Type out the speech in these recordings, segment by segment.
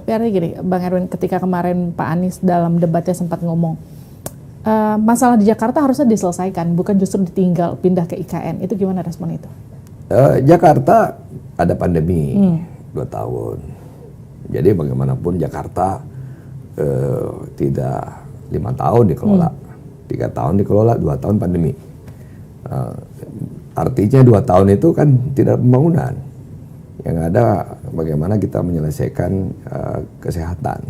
Tapi artinya gini, Bang Erwin, ketika kemarin Pak Anies dalam debatnya sempat ngomong, masalah di Jakarta harusnya diselesaikan, bukan justru ditinggal pindah ke IKN. Itu gimana respon itu? Jakarta ada pandemi 2 tahun. Jadi bagaimanapun Jakarta tidak 5 tahun dikelola, 3 tahun dikelola, 2 tahun pandemi. Artinya 2 tahun itu kan tidak pembangunan. Yang ada bagaimana kita menyelesaikan kesehatan.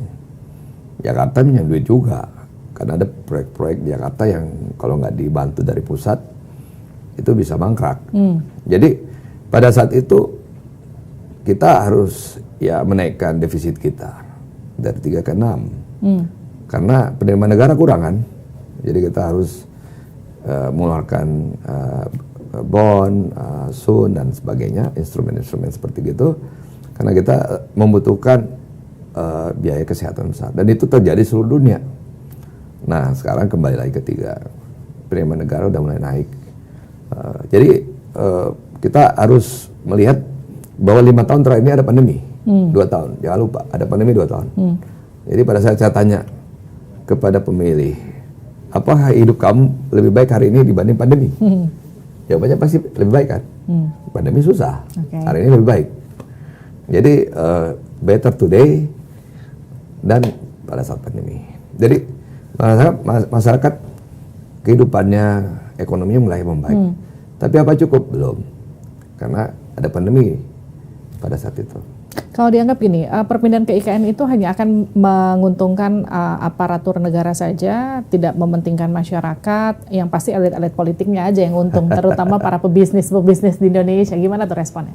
Jakarta punya duit juga, karena ada proyek-proyek di Jakarta yang kalau nggak dibantu dari pusat itu bisa mangkrak. Jadi pada saat itu kita harus ya menaikkan defisit kita dari 3 ke 6 karena penerimaan negara kurang kan. Jadi kita harus mengeluarkan bond, sun dan sebagainya, instrumen-instrumen seperti gitu, karena kita membutuhkan biaya kesehatan besar dan itu terjadi seluruh dunia. Nah sekarang kembali lagi ketiga, penerimaan negara udah mulai naik. Jadi kita harus melihat bahwa 5 tahun terakhir ini ada pandemi, 2 tahun, jangan lupa ada pandemi 2 tahun. Jadi pada saat saya tanya kepada pemilih, apakah hidup kamu lebih baik hari ini dibanding pandemi? Jawabannya pasti lebih baik kan? Pandemi susah, hari ini lebih baik. Jadi better today dan pada saat pandemi. Jadi masyarakat kehidupannya, ekonominya mulai membaik. Tapi apa cukup? Belum. Karena ada pandemi pada saat itu. Kalau dianggap gini, perpindahan ke IKN itu hanya akan menguntungkan aparatur negara saja, tidak mementingkan masyarakat, yang pasti elit-elit politiknya aja yang untung, terutama para pebisnis di Indonesia. Gimana tuh responnya?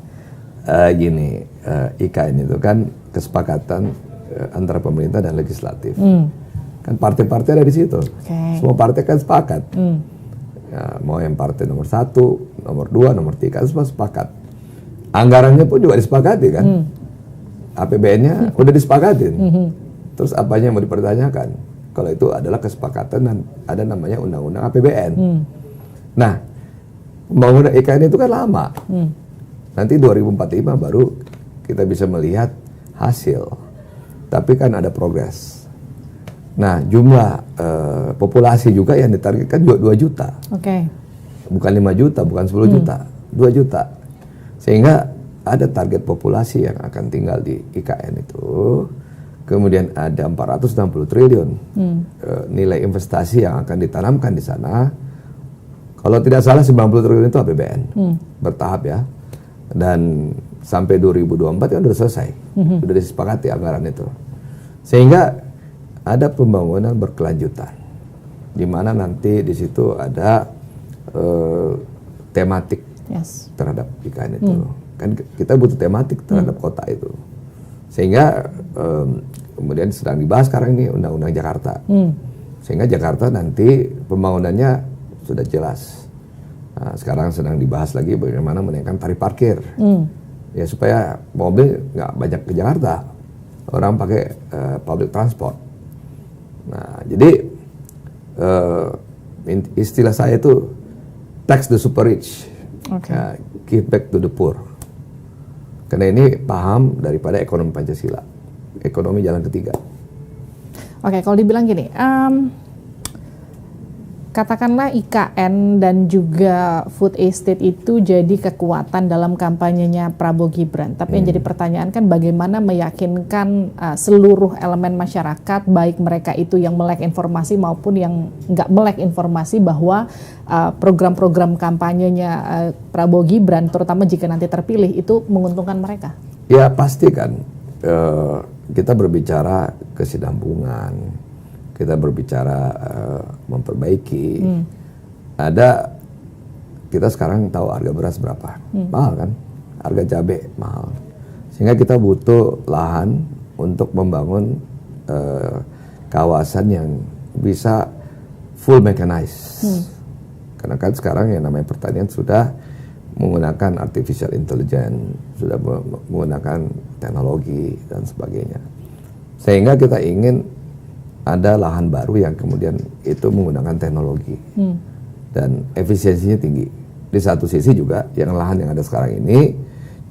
IKN itu kan kesepakatan antara pemerintah dan legislatif. Kan partai-partai ada di situ. Semua partai kan sepakat. Ya, mau yang partai nomor 1, nomor 2, nomor 3, semua sepakat. Anggarannya pun juga disepakati kan. APBN-nya udah disepakatin. Terus apanya yang mau dipertanyakan? Kalau itu adalah kesepakatan dan ada namanya undang-undang APBN. Nah, pembangunan IKN itu kan lama. Nanti 2045 baru kita bisa melihat hasil. Tapi kan ada progres. Nah, jumlah populasi juga yang ditargetkan juga 2 juta. Bukan 5 juta, bukan 10 juta. 2 juta. Sehingga ada target populasi yang akan tinggal di IKN itu. Kemudian ada 460 triliun nilai investasi yang akan ditanamkan di sana. Kalau tidak salah 90 triliun itu APBN. Bertahap ya. Dan sampai 2024 kan sudah selesai. Sudah disepakati anggaran itu. Sehingga ada pembangunan berkelanjutan. Di mana nanti di situ ada tematik terhadap IKN itu. Kan kita butuh tematik terhadap kota itu. Sehingga kemudian sedang dibahas sekarang ini Undang-Undang Jakarta. Sehingga Jakarta nanti pembangunannya sudah jelas. Nah, sekarang sedang dibahas lagi bagaimana menaikkan tarif parkir. Ya supaya mobil nggak banyak ke Jakarta. Orang pakai public transport. Nah, jadi istilah saya itu tax the super rich, give back to the poor. Karena ini paham daripada ekonomi Pancasila, ekonomi jalan ketiga. Kalau dibilang gini, katakanlah IKN dan juga food estate itu jadi kekuatan dalam kampanyenya Prabowo Gibran. Tapi yang jadi pertanyaan kan bagaimana meyakinkan seluruh elemen masyarakat, baik mereka itu yang melek informasi maupun yang nggak melek informasi, bahwa program-program kampanyenya Prabowo Gibran, terutama jika nanti terpilih, itu menguntungkan mereka. Ya pasti kan, kita berbicara kesinambungan. Kita berbicara memperbaiki. Ada, kita sekarang tahu harga beras berapa, mahal kan, harga cabai mahal. Sehingga kita butuh lahan untuk membangun kawasan yang bisa full mechanized. Karena kan sekarang yang namanya pertanian sudah menggunakan artificial intelligence, sudah menggunakan teknologi dan sebagainya. Sehingga kita ingin ada lahan baru yang kemudian itu menggunakan teknologi dan efisiensinya tinggi. Di satu sisi juga yang lahan yang ada sekarang ini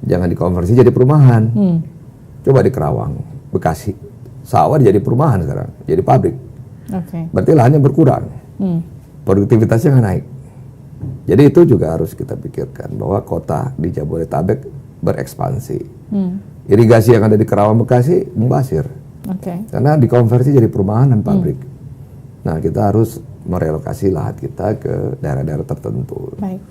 jangan dikonversi jadi perumahan. Coba di Kerawang Bekasi, sawah jadi perumahan sekarang, jadi pabrik. Berarti lahannya berkurang, produktivitasnya nggak naik. Jadi itu juga harus kita pikirkan bahwa kota di Jabodetabek berekspansi. Irigasi yang ada di Kerawang Bekasi membasir, karena dikonversi jadi perumahan dan pabrik. Nah, kita harus merelokasi lahan kita ke daerah-daerah tertentu. Baik.